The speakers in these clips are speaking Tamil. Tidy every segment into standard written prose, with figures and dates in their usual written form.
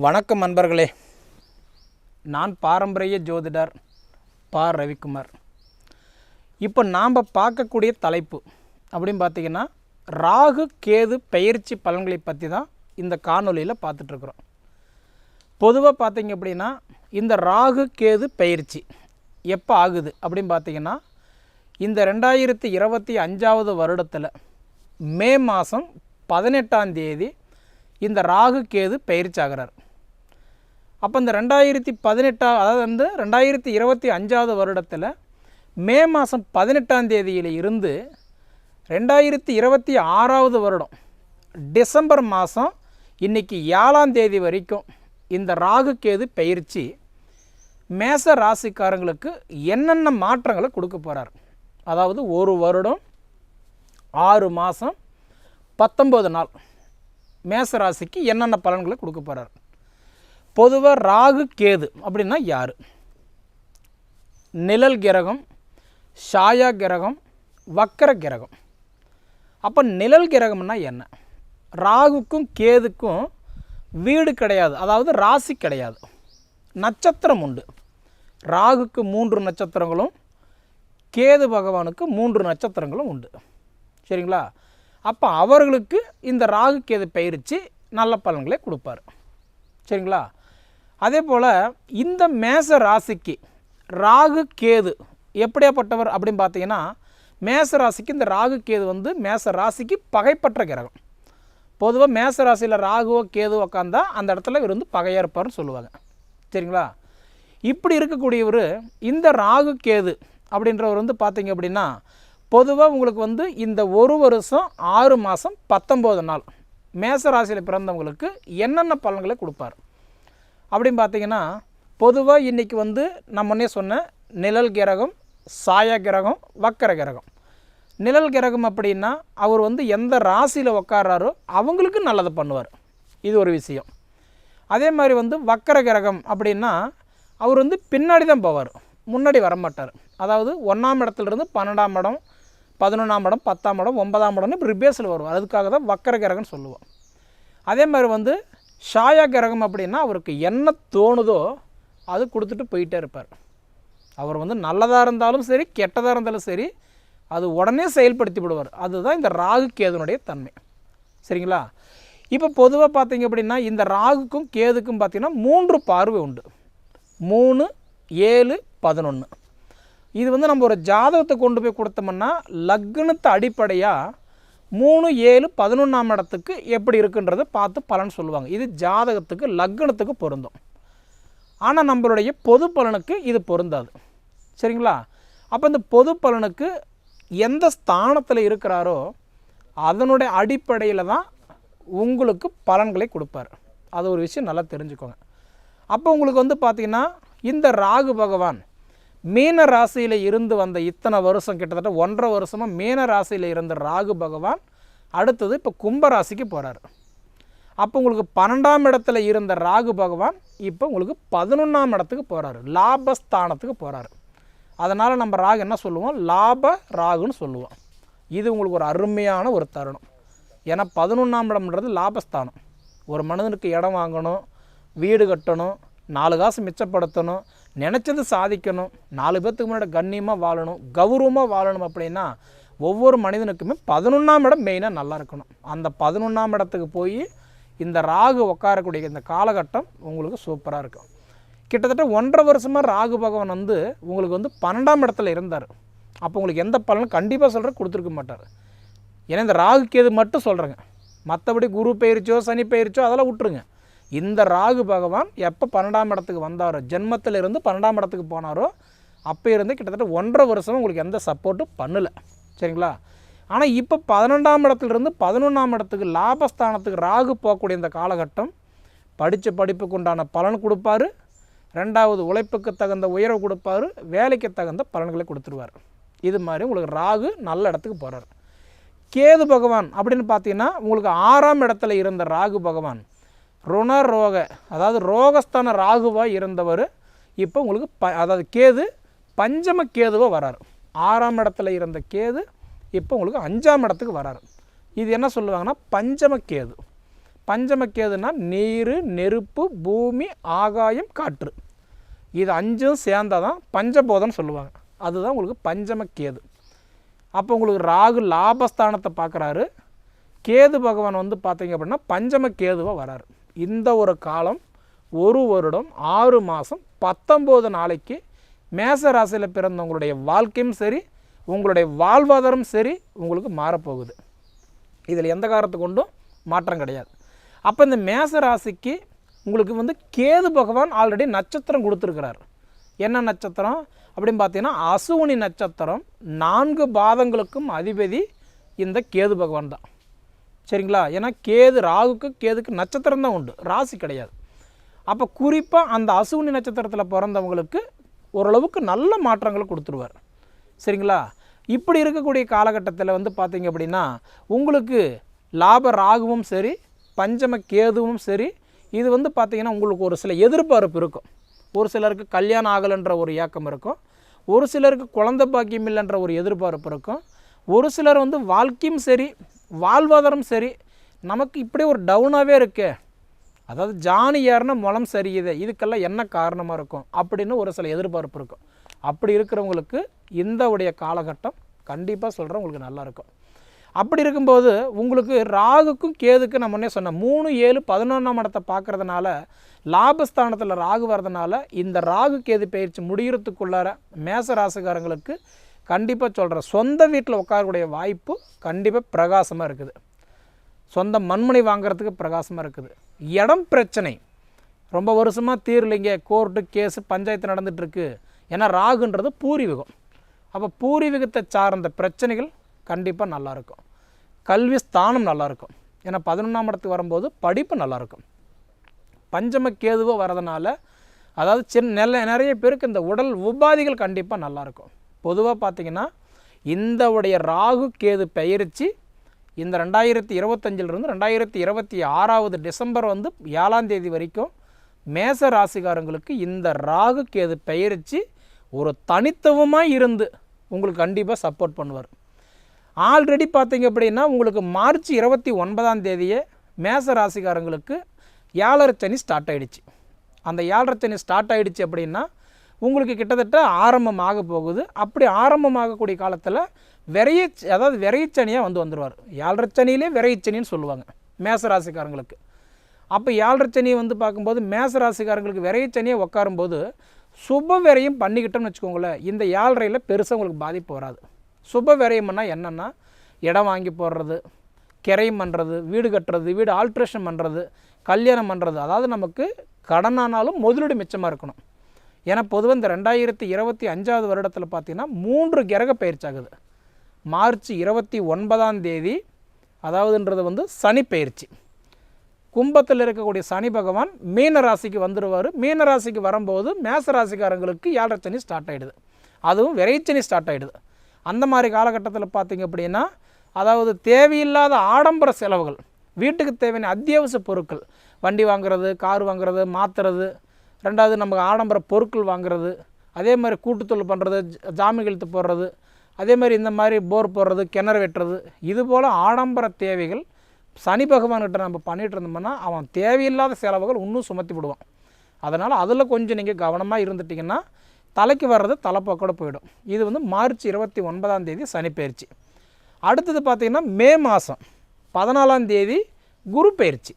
வணக்கம் நண்பர்களே, நான் பாரம்பரிய ஜோதிடர் பா. ரவிக்குமார். இப்போ நாம் பார்க்கக்கூடிய தலைப்பு அப்படின்னு பார்த்திங்கன்னா, ராகு கேது பெயர்ச்சி பலன்களை பற்றி தான் இந்த காணொலியில் பார்த்துட்ருக்குறோம். பொதுவாக பார்த்திங்க அப்படின்னா, இந்த ராகு கேது பெயர்ச்சி எப்போ ஆகுது அப்படின்னு பார்த்திங்கன்னா, இந்த 2025 வருடத்தில் மே மாதம் 18ஆம் தேதி இந்த ராகு கேது பெயர்ச்சி ஆகிறார். அப்போ இந்த 2025 வருடத்தில் மே மாதம் 18ஆம் தேதியில் இருந்து 2026 வருடம் டிசம்பர் மாதம் இன்றைக்கி 7ஆம் தேதி வரைக்கும் இந்த ராகு கேது பெயர்ச்சி மேச ராசிக்காரங்களுக்கு என்னென்ன மாற்றங்களை கொடுக்க போகிறார். அதாவது ஒரு வருடம் 6 மாதம் 19 நாள் மேச ராசிக்கு என்னென்ன பலன்களை கொடுக்க போகிறார். பொதுவாக ராகு கேது அப்படின்னா யார்? நிழல் கிரகம், சாயா கிரகம், வக்கர கிரகம். அப்போ நிழல் கிரகம்னா என்ன? ராகுக்கும் கேதுக்கும் வீடு கிடையாது, அதாவது ராசி கிடையாது, நட்சத்திரம் உண்டு. ராகுக்கு 3 நட்சத்திரங்களும் கேது பகவானுக்கு 3 நட்சத்திரங்களும் உண்டு. சரிங்களா? அப்போ அவர்களுக்கு இந்த ராகு கேது பயிற்சி நல்ல பலன்களை கொடுப்பார். சரிங்களா? அதே போல் இந்த மேச ராசிக்கு ராகு கேது எப்படியாப்பட்டவர் அப்படின்னு பார்த்தீங்கன்னா, மேச ராசிக்கு இந்த ராகு கேது மேச ராசிக்கு பகைப்பற்ற கிரகம். பொதுவாக மேச ராசியில் ராகுவோ கேதுவோ உட்காந்தா அந்த இடத்துல இவர் பகையாக இருப்பார்னு சொல்லுவாங்க. சரிங்களா? இப்படி இருக்கக்கூடியவர் இந்த ராகு கேது அப்படின்றவர் பார்த்தீங்க அப்படின்னா, பொதுவாக உங்களுக்கு இந்த ஒரு வருஷம் 6 மாதம் 19 நாள் மேச ராசியில் பிறந்தவங்களுக்கு என்னென்ன பலன்களை கொடுப்பார் அப்படின்னு பார்த்தீங்கன்னா, பொதுவாக இன்றைக்கி நான் முன்னே சொன்ன நிழல் கிரகம், சாய கிரகம், வக்கர கிரகம். நிழல் கிரகம் அப்படின்னா அவர் எந்த ராசியில் உட்கார்றாரோ அவங்களுக்கு நல்லதை பண்ணுவார். இது ஒரு விஷயம். அதே மாதிரி வக்கர கிரகம் அப்படின்னா அவர் பின்னாடி தான் போவார், முன்னாடி வரமாட்டார். அதாவது 1ஆம் இடத்துலேருந்து 12ஆம் இடம், 11ஆம் இடம், 10ஆம் இடம், 9ஆம் இடம்னு இப்படி ரிபேஸில் வருவார். அதுக்காக தான் வக்கர கிரகம்னு சொல்லுவோம். அதே மாதிரி சாயா கிரகம் அப்படின்னா அவருக்கு என்ன தோணுதோ அது கொடுத்துட்டு போயிட்டே இருப்பார். அவர் நல்லதாக இருந்தாலும் சரி, கெட்டதாக இருந்தாலும் சரி, அது உடனே செயல்படுத்தி விடுவார். அதுதான் இந்த ராகு கேதுனுடைய தன்மை. சரிங்களா? இப்போ பொதுவாக பார்த்தீங்க அப்படின்னா, இந்த ராகுக்கும் கேதுக்கும் பார்த்திங்கன்னா 3 பார்வை உண்டு. 3, 7, 11. இது நம்ம ஒரு ஜாதகத்தை கொண்டு போய் கொடுத்தோம்னா லக்னத்தை அடிப்படையாக 3, 7, 11ஆம் இடத்துக்கு எப்படி இருக்குன்றதை பார்த்து பலன் சொல்லுவாங்க. இது ஜாதகத்துக்கு லக்னத்துக்கு பொருந்தும். ஆனால் நம்மளுடைய பொது பலனுக்கு இது பொருந்தாது. சரிங்களா? அப்போ இந்த பொது பலனுக்கு எந்த ஸ்தானத்தில் இருக்கிறாரோ அதனுடைய அடிப்படையில் தான் உங்களுக்கு பலன்களை கொடுப்பார். அது ஒரு விஷயம் நல்லா தெரிஞ்சுக்கோங்க. அப்போ உங்களுக்கு பார்த்திங்கன்னா, இந்த ராகு பகவான் மீன ராசியில் இருந்து வந்த இத்தனை வருஷம், கிட்டத்தட்ட 1.5 வருஷமாக மீன ராசியில் இருந்த ராகு பகவான் அடுத்தது இப்போ கும்பராசிக்கு போகிறார். அப்போ உங்களுக்கு 12ஆம் இடத்துல இருந்த ராகு பகவான் இப்போ உங்களுக்கு 11ஆம் இடத்துக்கு போகிறாரு, லாபஸ்தானத்துக்கு போகிறாரு. அதனால் நம்ம ராகு என்ன சொல்லுவோம்? லாப ராகுன்னு சொல்லுவோம். இது உங்களுக்கு ஒரு அருமையான ஒரு தருணம். ஏன்னா 11ஆம் இடம்ன்றது லாபஸ்தானம். ஒரு மனிதனுக்கு இடம் வாங்கணும், வீடு கட்டணும், 4 காசு மிச்சப்படுத்தணும், நினச்சது சாதிக்கணும், 4 பேர்த்துக்கு முன்னாடி கண்ணியமாக வாழணும், கௌரவமாக வாழணும் அப்படின்னா ஒவ்வொரு மனிதனுக்குமே 11ஆம் இடம் மெயினாக நல்லா இருக்கணும். அந்த 11ஆம் இடத்துக்கு போய் இந்த ராகு உட்காரக்கூடிய இந்த காலகட்டம் உங்களுக்கு சூப்பராக இருக்கும். கிட்டத்தட்ட 1.5 வருஷமாக ராகு பகவான் உங்களுக்கு 12ஆம் இடத்துல இருந்தார். அப்போ உங்களுக்கு எந்த பலனும் கண்டிப்பாக சொல்கிற கொடுத்துருக்க மாட்டார். ஏன்னா இந்த ராகு கேது மட்டும் சொல்கிறேங்க, மற்றபடி குரு பயிற்சியோ சனி பயிற்சியோ அதெல்லாம் விட்டுருங்க. இந்த ராகு பகவான் எப்போ 12ஆம் இடத்துக்கு வந்தாரோ, ஜென்மத்தில் இருந்து 12ஆம் இடத்துக்கு போனாரோ அப்போ இருந்து கிட்டத்தட்ட 1.5 வருஷமாக உங்களுக்கு எந்த சப்போர்ட்டும் பண்ணலை. சரிங்களா? ஆனால் இப்போ 12ஆம் இடத்துலேருந்து 11ஆம் இடத்துக்கு லாபஸ்தானத்துக்கு ராகு போகக்கூடிய இந்த காலகட்டம் படித்த படிப்புக்கு உண்டான பலன் கொடுப்பார். 2வது உழைப்புக்கு தகுந்த உயர்வு கொடுப்பார், வேலைக்கு தகுந்த பலன்களை கொடுத்துருவார். இது மாதிரி உங்களுக்கு ராகு நல்ல இடத்துக்கு போகிறார். கேது பகவான் அப்படின்னு பார்த்தீங்கன்னா உங்களுக்கு 6ஆம் இடத்துல இருந்த ராகு பகவான் ருணரோக, அதாவது ரோகஸ்தான ராகுவாக இருந்தவர் இப்போ உங்களுக்கு அதாவது கேது பஞ்சம கேதுவாக வராரு. 6ஆம் இடத்துல இருந்த கேது இப்போ உங்களுக்கு 5ஆம் இடத்துக்கு வராரு. இது என்ன சொல்லுவாங்கன்னா பஞ்சம கேது. பஞ்சமக்கேதுன்னா நீர், நெருப்பு, பூமி, ஆகாயம், காற்று. இது 5ம் சேர்ந்தால் தான் பஞ்சபோதம்னு சொல்லுவாங்க. அதுதான் உங்களுக்கு பஞ்சமக்கேது. அப்போ உங்களுக்கு ராகு லாபஸ்தானத்தை பார்க்குறாரு. கேது பகவான் வந்து பார்த்தீங்க அப்படின்னா பஞ்சமக்கேதுவாக வராரு. இந்த ஒரு காலம் 1 வருடம் 6 மாதம் 19 நாளைக்கு மேச ராசியில் பிறந்தவங்களுடைய வாழ்க்கையும் சரி, உங்களுடைய வாழ்வாதாரம் சரி உங்களுக்கு மாறப்போகுது. இதில் எந்த காரணத்தை கொண்டும் மாற்றம் கிடையாது. அப்போ இந்த மேச ராசிக்கு உங்களுக்கு வந்து கேது பகவான் ஆல்ரெடி நட்சத்திரம் கொடுத்துருக்கிறார். என்ன நட்சத்திரம் அப்படின்னு பார்த்தீங்கன்னா அசுவினி நட்சத்திரம். 4 பாதங்களுக்கும் அதிபதி இந்த கேது பகவான் தான். சரிங்களா? ஏன்னா கேது ராகுக்கு கேதுக்கு நட்சத்திரம் தான் உண்டு, ராசி கிடையாது. அப்போ குறிப்பாக அந்த அசுவினி நட்சத்திரத்தில் பிறந்தவங்களுக்கு ஓரளவுக்கு நல்ல மாற்றங்களை கொடுத்துருவார். சரிங்களா? இப்படி இருக்கக்கூடிய காலகட்டத்தில் வந்து பார்த்திங்க அப்படின்னா உங்களுக்கு லாப ராகுவும் சரி, பஞ்சம கேதுவும் சரி, இது வந்து பார்த்திங்கன்னா உங்களுக்கு ஒரு சில எதிர்பார்ப்பு இருக்கும். ஒரு சிலருக்கு கல்யாணம் ஆகலைன்ற ஒரு ஏக்கம் இருக்கும், ஒரு சிலருக்கு குழந்தை பாக்கியம் இல்லைன்ற ஒரு எதிர்பார்ப்பு இருக்கும், ஒரு சிலர் வந்து வாழ்க்கையும் சரி வாழ்வாதாரம் சரி நமக்கு இப்படி ஒரு டவுனாகவே இருக்கே, அதாவது ஜானி ஏறின முளம் சரியுது, இதுக்கெல்லாம் என்ன காரணமாக இருக்கும் அப்படின்னு ஒரு சில எதிர்பார்ப்பு இருக்கும். அப்படி இருக்கிறவங்களுக்கு இந்த உடைய காலகட்டம் கண்டிப்பாக சொல்கிறேன் உங்களுக்கு நல்லாயிருக்கும். அப்படி இருக்கும்போது உங்களுக்கு ராகுக்கும் கேதுக்கும் நான் முன்னே சொன்னேன் 3, 7, 11ஆம் இடத்தை பார்க்குறதுனால லாபஸ்தானத்தில் ராகு வர்றதுனால இந்த ராகு கேது பயிற்சி முடிகிறதுக்குள்ளார மேச ராசிக்காரங்களுக்கு கண்டிப்பாக சொல்கிறேன் சொந்த வீட்டில் உட்காரக்கூடிய வாய்ப்பு கண்டிப்பாக பிரகாசமாக இருக்குது. சொந்த மண்மனை வாங்கிறதுக்கு பிரகாசமாக இருக்குது. இடம் பிரச்சனை ரொம்ப வருஷமாக தீரலைங்க, கோர்ட்டு கேஸு பஞ்சாயத்து நடந்துகிட்ருக்கு. ஏன்னா ராகுன்றது பூர்வீகம். அப்போ பூர்வீகத்தை சார்ந்த பிரச்சனைகள் கண்டிப்பாக நல்லாயிருக்கும். கல்வி ஸ்தானம் நல்லாயிருக்கும். ஏன்னா 11ஆம் இடத்துக்கு வரும்போது படிப்பு நல்லாயிருக்கும். பஞ்சம கேதுவாக வரதுனால அதாவது நிறைய பேருக்கு இந்த உடல் உபாதிகள் கண்டிப்பாக நல்லாயிருக்கும். பொதுவாக பார்த்திங்கன்னா இந்த உடைய ராகு கேது பெயர்ச்சி இந்த 2025 2026 டிசம்பர் வந்து 7ஆம் தேதி வரைக்கும் மேச ராசிக்காரங்களுக்கு இந்த ராகு கேது பெயர்ச்சி ஒரு தனித்துவமாக இருந்து உங்களுக்கு கண்டிப்பாக சப்போர்ட் பண்ணுவார். ஆல்ரெடி பார்த்திங்க அப்படின்னா உங்களுக்கு மார்ச் 29ஆம் தேதியே மேச ராசிக்காரங்களுக்கு 7.5 சனி ஸ்டார்ட் ஆகிடுச்சு. அந்த 7.5 சனி ஸ்டார்ட் ஆகிடுச்சு அப்படின்னா உங்களுக்கு கிட்டத்தட்ட ஆரம்பமாக போகுது. அப்படி ஆரம்பமாகக்கூடிய காலத்தில் விரைச்சனியாக வந்துடுவார். 7.5 சனியிலே விரைச்சனின்னு சொல்லுவாங்க மேச ராசிக்காரங்களுக்கு. அப்போ 7.5 சனி வந்து பார்க்கும்போது மேச ராசிக்காரங்களுக்கு விரைச்சனியாக உட்காரும்போது சுப விரையும் பண்ணிக்கிட்டோம்னு வச்சுக்கோங்களேன், இந்த 7.5ல் பெருசாக உங்களுக்கு பாதிப்பு வராது. சுப விரயம்னா என்னென்னா இடம் வாங்கி போடுறது, கிரையம் பண்ணுறது, வீடு கட்டுறது, வீடு ஆல்ட்ரேஷன் பண்ணுறது, கல்யாணம் பண்ணுறது, அதாவது நமக்கு கடனானாலும் முதலீடு மிச்சமாக இருக்கணும். ஏன்னா பொதுவாக இந்த 2025 வருடத்தில் பார்த்திங்கன்னா 3 கிரக பயிற்சி ஆகுது. மார்ச் 29ஆம் தேதி அதாவதுன்றது வந்து சனி பயிற்சி. கும்பத்தில் இருக்கக்கூடிய சனி பகவான் மீன ராசிக்கு வந்துடுவார். மீன ராசிக்கு வரும்போது மேச ராசிக்காரங்களுக்கு 7.5 சனி ஸ்டார்ட் ஆகிடுது. அதுவும் விரைச்சனி ஸ்டார்ட் ஆகிடுது. அந்த மாதிரி காலகட்டத்தில் பார்த்திங்க அப்படின்னா அதாவது தேவையில்லாத ஆடம்பர செலவுகள், வீட்டுக்கு தேவையான அத்தியாவசிய பொருட்கள், வண்டி வாங்குறது, கார் வாங்குறது, மாற்றுறது, ரெண்டாவது நமக்கு ஆடம்பர பொருட்கள் வாங்குறது, அதே மாதிரி கூட்டுத்தொழில் பண்ணுறது, ஜாமீன் கழுத்து போடுறது, அதே மாதிரி இந்த மாதிரி போர் போடுறது, கிணறு வெட்டுறது, இதுபோல் ஆடம்பர தேவைகள் சனி பகவான்கிட்ட நம்ம பண்ணிகிட்டு இருந்தோம்னா அவன் தேவையில்லாத செலவுகள் இன்னும் சுமத்தி விடுவான். அதனால் அதில் கொஞ்சம் நீங்கள் கவனமாக இருந்துட்டிங்கன்னா தலைக்கு வர்றது தலைப்போக்கோடு போயிடும். இது வந்து மார்ச் 29ஆம் தேதி சனி பயிற்சி. அடுத்தது பார்த்திங்கன்னா மே மாதம் 14ஆம் தேதி குரு பயிற்சி.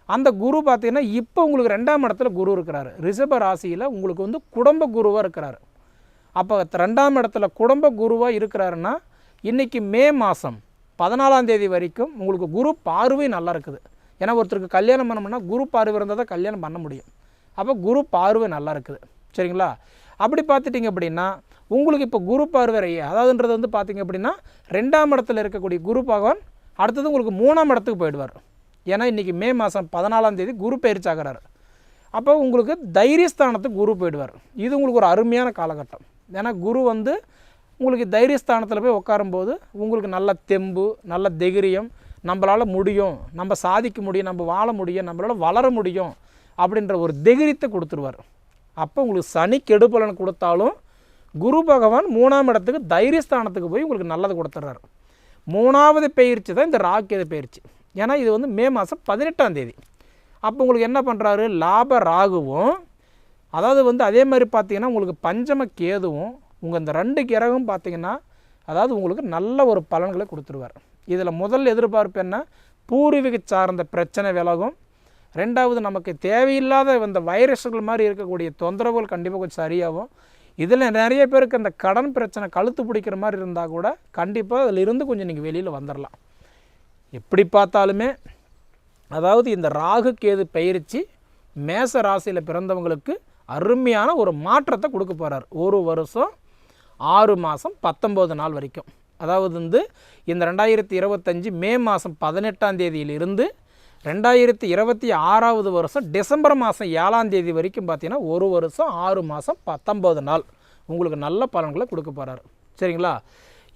அந்த குரு பார்த்திங்கன்னா இப்போ உங்களுக்கு 2ஆம் இடத்துல குரு இருக்கிறாரு. ரிஷப ராசியில் உங்களுக்கு வந்து குடும்ப குருவாக இருக்கிறாரு. அப்போ 2ஆம் இடத்துல குடும்ப குருவாக இருக்கிறாருன்னா இன்றைக்கி மே மாதம் 14ஆம் தேதி வரைக்கும் உங்களுக்கு குரு பார்வை நல்லா இருக்குது. ஏன்னா ஒருத்தருக்கு கல்யாணம் பண்ணோம்னா குரு பார்வை இருந்தால் தான் கல்யாணம் பண்ண முடியும். அப்போ குரு பார்வை நல்லா இருக்குது. சரிங்களா? அப்படி பார்த்துட்டிங்க அப்படின்னா உங்களுக்கு இப்போ குரு பார்வை அதாவதுன்றது வந்து பார்த்திங்க அப்படின்னா 2ஆம் இடத்துல இருக்கக்கூடிய குரு பகவான் அடுத்தது உங்களுக்கு 3ஆம் இடத்துக்கு போயிடுவார். ஏன்னா இன்றைக்கி மே மாதம் 14ஆம் தேதி குரு பயிற்சி ஆகிறாரு. அப்போ உங்களுக்கு தைரியஸ்தானத்துக்கு குரு போயிடுவார். இது உங்களுக்கு ஒரு அருமையான காலகட்டம். ஏன்னா குரு வந்து உங்களுக்கு தைரியஸ்தானத்தில் போய் உட்காரும்போது உங்களுக்கு நல்ல தெம்பு, நல்ல தைரியம், நம்மளால் முடியும், நம்ம சாதிக்க முடியும், நம்ம வாழ முடியும், நம்மளால் வளர முடியும் அப்படின்ற ஒரு தைரியத்தை கொடுத்துருவார். அப்போ உங்களுக்கு சனி கெடுபலன் கொடுத்தாலும் குரு பகவான் 3ஆம் இடத்துக்கு தைரியஸ்தானத்துக்கு போய் உங்களுக்கு நல்லது கொடுத்துட்றாரு. 3ஆவது பயிற்சி தான் இந்த ராகு கேது பயிற்சி. ஏன்னா இது வந்து மே மாதம் 18ஆம் தேதி. அப்போ உங்களுக்கு என்ன பண்ணுறாரு, லாப ராகுவும், அதாவது வந்து அதே மாதிரி பார்த்திங்கன்னா உங்களுக்கு பஞ்சம கேதுவும், உங்கள் இந்த 2 கிரகம் பார்த்திங்கன்னா அதாவது உங்களுக்கு நல்ல ஒரு பலன்களை கொடுத்துருவார். இதில் முதல் எதிர்பார்ப்பு என்ன, பூர்வீக சார்ந்த பிரச்சனை விலகும். 2வது நமக்கு தேவையில்லாத இந்த வைரஸ்கள் மாதிரி இருக்கக்கூடிய தொந்தரவுகள் கண்டிப்பாக கொஞ்சம் சரியாகும். இதில் நிறைய பேருக்கு அந்த கடன் பிரச்சனை கழுத்து பிடிக்கிற மாதிரி இருந்தால் கூட கண்டிப்பாக அதில் இருந்து கொஞ்சம் நீங்கள் வெளியில் வந்துடலாம். எப்படி பார்த்தாலுமே அதாவது இந்த ராகு கேது பயிற்சி மேச ராசியில் பிறந்தவங்களுக்கு அருமையான ஒரு மாற்றத்தை கொடுக்க போகிறார். 1 வருஷம் 6 மாதம் 19 நாள் வரைக்கும். அதாவது வந்து இந்த 2025 மே மாதம் 18ஆம் தேதியிலிருந்து 2026வது வருஷம் டிசம்பர் மாதம் 7ஆம் தேதி வரைக்கும் பார்த்தீங்கன்னா 1 வருஷம் 6 மாதம் 19 நாள் உங்களுக்கு நல்ல பலன்களை கொடுக்க போகிறார். சரிங்களா?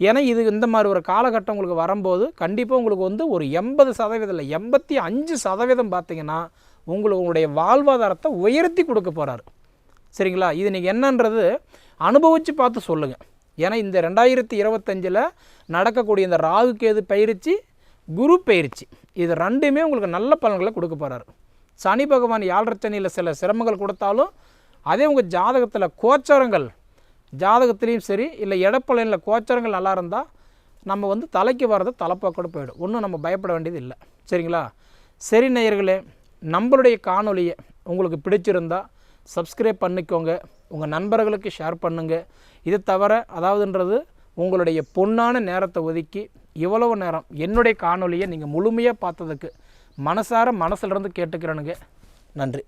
ஏன்னா இது இந்த மாதிரி ஒரு காலகட்டம் உங்களுக்கு வரும்போது கண்டிப்பாக உங்களுக்கு வந்து ஒரு 80% இல்லை 85% பார்த்திங்கன்னா உங்களுடைய வாழ்வாதாரத்தை உயர்த்தி கொடுக்க போகிறார். சரிங்களா? இது நீங்கள் என்னன்றது அனுபவித்து பார்த்து சொல்லுங்கள். ஏன்னா இந்த 2025 நடக்கக்கூடிய இந்த ராகு கேது பயிற்சி, குரு பயிற்சி, இது 2மே உங்களுக்கு நல்ல பலன்களை கொடுக்க போகிறார். சனி பகவான் 7.5 சனியில் சில சிரமங்கள் கொடுத்தாலும் அதே உங்கள் ஜாதகத்தில் கோச்சாரங்கள், ஜாதகத்துலேயும் சரி இல்லை இடப்பலனில் கோச்சாரங்கள் நல்லா இருந்தால் நம்ம வந்து தலைக்கு வர்றது தலைப்பாக்கோடு போயிடும். ஒன்றும் நம்ம பயப்பட வேண்டியது இல்லை. சரிங்களா? சரி நேயர்களே, நம்மளுடைய காணொலியை உங்களுக்கு பிடிச்சிருந்தால் சப்ஸ்கிரைப் பண்ணிக்கோங்க, உங்கள் நண்பர்களுக்கு ஷேர் பண்ணுங்கள். இது தவிர அதாவதுன்றது உங்களுடைய பொன்னான நேரத்தை ஒதுக்கி இவ்வளவு நேரம் என்னுடைய காணொலியை நீங்கள் முழுமையாக பார்த்ததுக்கு மனசார மனசிலிருந்து கேட்டுக்கிறேனுங்க. நன்றி.